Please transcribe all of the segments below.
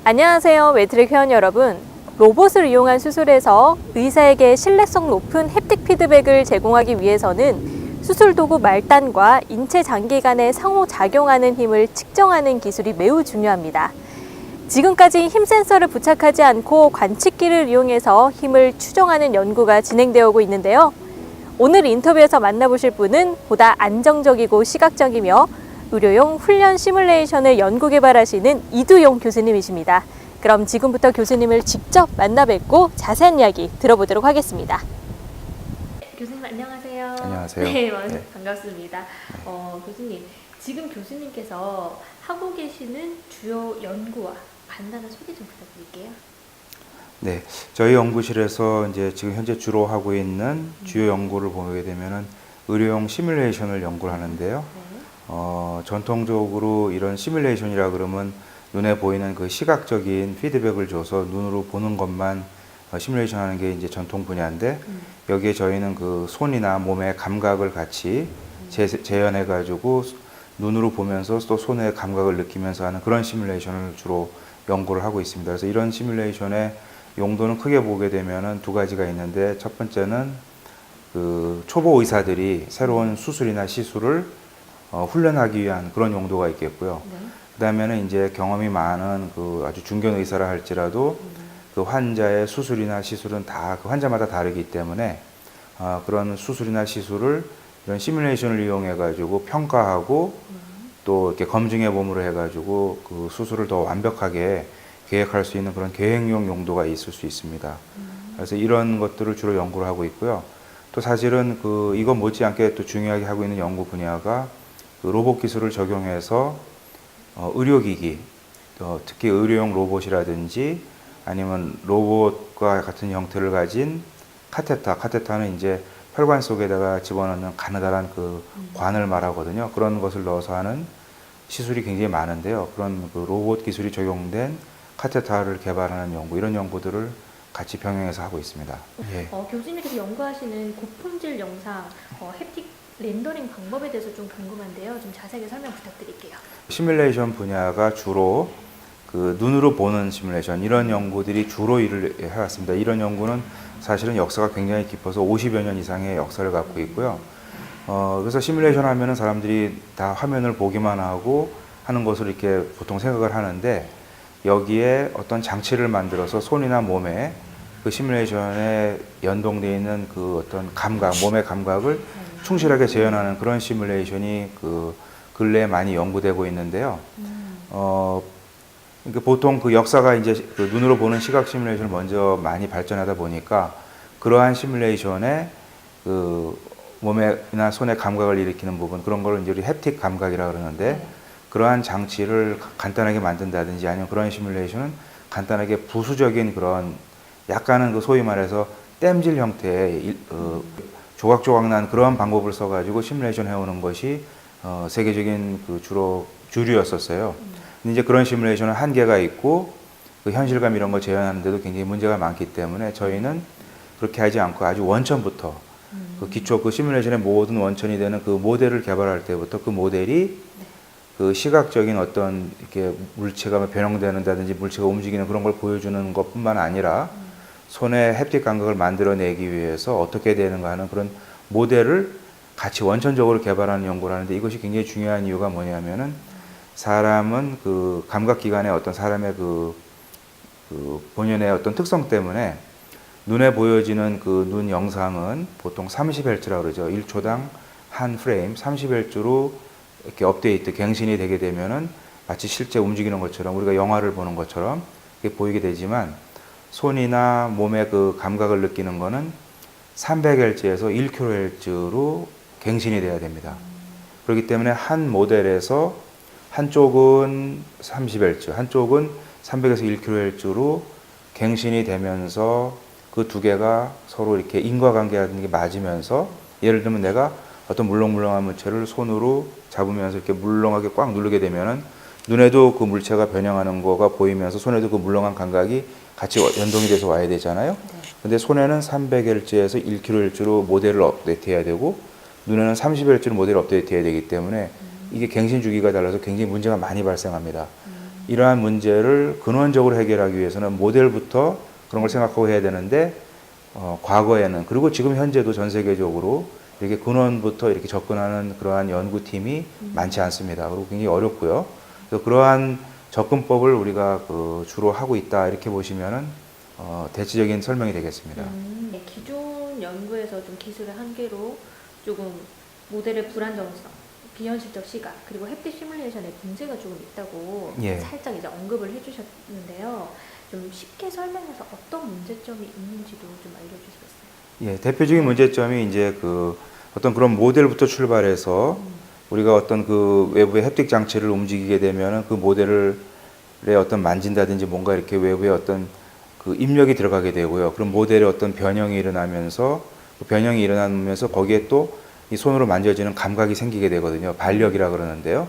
안녕하세요, 매트릭 회원 여러분. 로봇을 이용한 수술에서 의사에게 신뢰성 높은 햅틱 피드백을 제공하기 위해서는 수술 도구 말단과 인체 장기 간의 상호작용하는 힘을 측정하는 기술이 매우 중요합니다. 지금까지 힘 센서를 부착하지 않고 관측기를 이용해서 힘을 추정하는 연구가 진행되어 오고 있는데요. 오늘 인터뷰에서 만나보실 분은 보다 안정적이고 시각적이며 의료용 훈련 시뮬레이션을 연구 개발하시는 이두용 교수님이십니다. 그럼 지금부터 교수님을 직접 만나 뵙고 자세한 이야기 들어보도록 하겠습니다. 교수님 안녕하세요. 안녕하세요. 네, 반갑습니다. 교수님, 지금 교수님께서 하고 계시는 주요 연구와 간단한 소개 좀 부탁드릴게요. 네, 저희 연구실에서 이제 지금 현재 주로 하고 있는 주요 연구를 보게 되면은 의료용 시뮬레이션을 연구를 하는데요. 전통적으로 이런 시뮬레이션이라 그러면 눈에 보이는 그 시각적인 피드백을 줘서 눈으로 보는 것만 시뮬레이션 하는 게 이제 전통 분야인데 여기에 저희는 그 손이나 몸의 감각을 같이 재현해 가지고 눈으로 보면서 또 손의 감각을 느끼면서 하는 그런 시뮬레이션을 주로 연구를 하고 있습니다. 그래서 이런 시뮬레이션의 용도는 크게 보게 되면은 두 가지가 있는데, 첫 번째는 그 초보 의사들이 새로운 수술이나 시술을 훈련하기 위한 그런 용도가 있겠고요. 네. 그다음에는 이제 경험이 많은 그 아주 중견 의사라 할지라도 그 환자의 수술이나 시술은 다 그 환자마다 다르기 때문에 그런 수술이나 시술을 이런 시뮬레이션을 이용해 가지고 평가하고 또 이렇게 검증해 봄으로 해 가지고 그 수술을 더 완벽하게 계획할 수 있는 그런 계획용 용도가 있을 수 있습니다. 그래서 이런 것들을 주로 연구를 하고 있고요. 또 사실은 그 이거 못지않게 또 중요하게 하고 있는 연구 분야가 그 로봇 기술을 적용해서 의료기기, 특히 의료용 로봇이라든지 아니면 로봇과 같은 형태를 가진 카테터는 이제 혈관 속에다가 집어넣는 가느다란 그 관을 말하거든요. 그런 것을 넣어서 하는 시술이 굉장히 많은데요. 그런 그 로봇 기술이 적용된 카테터를 개발하는 연구, 이런 연구들을 같이 병행해서 하고 있습니다. 예. 교수님께서 연구하시는 고품질 영상, 햅틱 렌더링 방법에 대해서 좀 궁금한데요. 좀 자세하게 설명 부탁드릴게요. 시뮬레이션 분야가 주로 그 눈으로 보는 시뮬레이션, 이런 연구들이 주로 일을 해왔습니다. 이런 연구는 사실은 역사가 굉장히 깊어서 50여 년 이상의 역사를 갖고 있고요. 그래서 시뮬레이션 하면은 사람들이 다 화면을 보기만 하고 하는 것을 이렇게 보통 생각을 하는데, 여기에 어떤 장치를 만들어서 손이나 몸에 그 시뮬레이션에 연동되어 있는 그 어떤 감각, 몸의 감각을 충실하게 재현하는 그런 시뮬레이션이 그 근래에 많이 연구되고 있는데요. 그러니까 보통 그 역사가 이제 그 눈으로 보는 시각 시뮬레이션을 먼저 많이 발전하다 보니까 그러한 시뮬레이션에 그 몸이나 손의 감각을 일으키는 부분, 그런 걸 이제 우리 햅틱 감각이라 그러는데, 그러한 장치를 간단하게 만든다든지 아니면 그런 시뮬레이션은 간단하게 부수적인 그런 약간은 그 소위 말해서 땜질 형태의 조각조각 난 그러한 방법을 써가지고 시뮬레이션 해오는 것이 세계적인 그 주로 주류였었어요. 근데 이제 그런 시뮬레이션은 한계가 있고 그 현실감 이런 거 재현하는데도 굉장히 문제가 많기 때문에 저희는 그렇게 하지 않고 아주 원천부터 그 기초 그 시뮬레이션의 모든 원천이 되는 그 모델을 개발할 때부터 그 모델이 그 시각적인 어떤 이렇게 물체가 변형되는다든지 물체가 움직이는 그런 걸 보여주는 것뿐만 아니라 손의 햅틱 감각을 만들어내기 위해서 어떻게 되는가 하는 그런 모델을 같이 원천적으로 개발하는 연구를 하는데, 이것이 굉장히 중요한 이유가 뭐냐면은 사람은 그 감각기관의 어떤 사람의 그 본연의 어떤 특성 때문에 눈에 보여지는 그 눈 영상은 보통 30Hz라고 그러죠. 1초당 한 프레임 30Hz로 이렇게 업데이트, 갱신이 되게 되면은 마치 실제 움직이는 것처럼 우리가 영화를 보는 것처럼 이렇게 보이게 되지만, 손이나 몸의 그 감각을 느끼는 거는 300Hz에서 1kHz로 갱신이 돼야 됩니다. 그렇기 때문에 한 모델에서 한쪽은 30Hz, 한쪽은 300에서 1kHz로 갱신이 되면서 그 두 개가 서로 이렇게 인과관계 같은 게 맞으면서, 예를 들면 내가 어떤 물렁물렁한 물체를 손으로 잡으면서 이렇게 물렁하게 꽉 누르게 되면은 눈에도 그 물체가 변형하는 거가 보이면서 손에도 그 물렁한 감각이 같이 연동이 돼서 와야 되잖아요. 근데 손에는 300Hz에서 1kHz로 모델을 업데이트해야 되고 눈에는 30Hz로 모델을 업데이트해야 되기 때문에 이게 갱신 주기가 달라서 굉장히 문제가 많이 발생합니다. 이러한 문제를 근원적으로 해결하기 위해서는 모델부터 그런 걸 생각하고 해야 되는데 과거에는 그리고 지금 현재도 전 세계적으로 이렇게 근원부터 이렇게 접근하는 그러한 연구팀이 많지 않습니다. 그리고 굉장히 어렵고요. 그래서 그러한 접근법을 우리가 주로 하고 있다 이렇게 보시면은 대체적인 설명이 되겠습니다. 네, 기존 연구에서 좀 기술의 한계로 조금 모델의 불안정성, 비현실적 시각, 그리고 햅틱 시뮬레이션에 문제가 조금 있다고 예. 살짝 이제 언급을 해주셨는데요. 좀 쉽게 설명해서 어떤 문제점이 있는지도 좀 알려주시겠어요? 예, 대표적인 문제점이 이제 어떤 그런 모델부터 출발해서 우리가 어떤 외부의 햅틱 장치를 움직이게 되면은 그 모델을 어떤 만진다든지 뭔가 이렇게 외부에 어떤 입력이 들어가게 되고요. 그럼 모델에 어떤 변형이 일어나면서 그 변형이 일어나면서 거기에 또 이 손으로 만져지는 감각이 생기게 되거든요. 반력이라 그러는데요.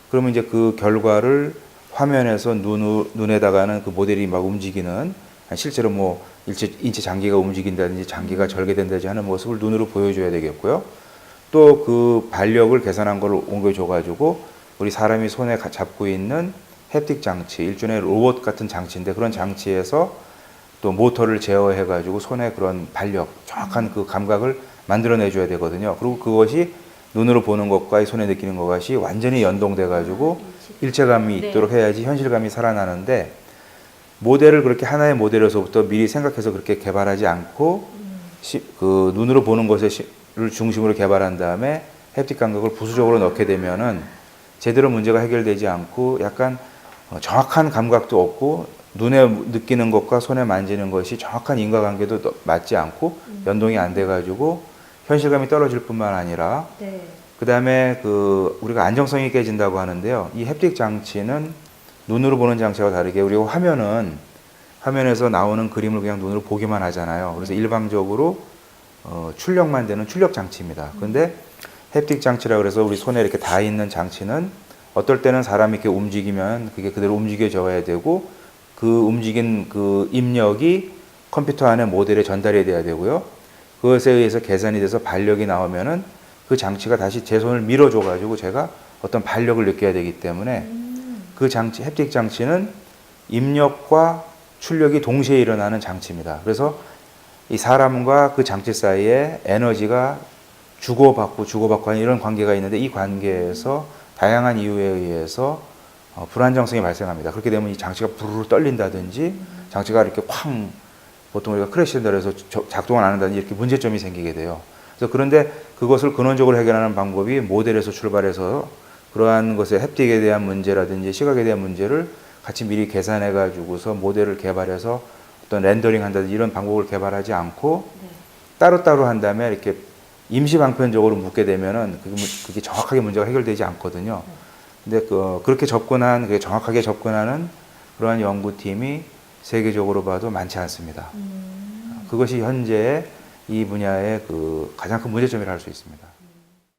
그러면 이제 그 결과를 화면에서 눈에다가는 그 모델이 막 움직이는 실제로 뭐 인체 장기가 움직인다든지 장기가 절개된다든지 하는 모습을 눈으로 보여줘야 되겠고요. 또 그 반력을 계산한 걸 옮겨줘가지고 우리 사람이 손에 잡고 있는 햅틱 장치, 일종의 로봇 같은 장치인데 그런 장치에서 또 모터를 제어해가지고 손에 그런 반력, 정확한 그 감각을 만들어내줘야 되거든요. 그리고 그것이 눈으로 보는 것과 손에 느끼는 것이 완전히 연동돼가지고 일체감이 있도록 해야지 현실감이 살아나는데 모델을 그렇게 하나의 모델에서부터 미리 생각해서 그렇게 개발하지 않고 눈으로 보는 것을 중심으로 개발한 다음에 햅틱 감각을 부수적으로 넣게 되면은 제대로 문제가 해결되지 않고 약간 정확한 감각도 없고 눈에 느끼는 것과 손에 만지는 것이 정확한 인과관계도 맞지 않고 연동이 안 돼가지고 현실감이 떨어질 뿐만 아니라 네. 그다음에 우리가 안정성이 깨진다고 하는데요. 이 햅틱 장치는 눈으로 보는 장치와 다르게 우리가 화면에서 나오는 그림을 그냥 눈으로 보기만 하잖아요. 그래서 일방적으로 출력만 되는 출력 장치입니다. 그런데 햅틱 장치라 그래서 우리 손에 이렇게 닿아 있는 장치는 어떨 때는 사람이 이렇게 움직이면 그게 그대로 움직여져야 되고 그 움직인 그 입력이 컴퓨터 안에 모델에 전달이 돼야 되고요. 그것에 의해서 계산이 돼서 반력이 나오면은 그 장치가 다시 제 손을 밀어줘 가지고 제가 어떤 반력을 느껴야 되기 때문에 그 장치, 햅틱 장치는 입력과 출력이 동시에 일어나는 장치입니다. 그래서 이 사람과 그 장치 사이에 에너지가 주고받고 하는 이런 관계가 있는데 이 관계에서 다양한 이유에 의해서 불안정성이 발생합니다. 그렇게 되면 이 장치가 부르르 떨린다든지 장치가 이렇게 쾅 보통 우리가 크래시된다 해서 작동을 안 한다든지 이렇게 문제점이 생기게 돼요. 그래서 그런데 그것을 근원적으로 해결하는 방법이 모델에서 출발해서 그러한 것의 햅틱에 대한 문제라든지 시각에 대한 문제를 같이 미리 계산해 가지고서 모델을 개발해서 어떤 렌더링 한다든지 이런 방법을 개발하지 않고 따로따로 한 다음에 이렇게 임시 방편적으로 묶게 되면은 그게 정확하게 문제가 해결되지 않거든요. 근데 그렇게 정확하게 접근하는 그러한 연구팀이 세계적으로 봐도 많지 않습니다. 그것이 현재 이 분야의 가장 큰 문제점이라 할 수 있습니다.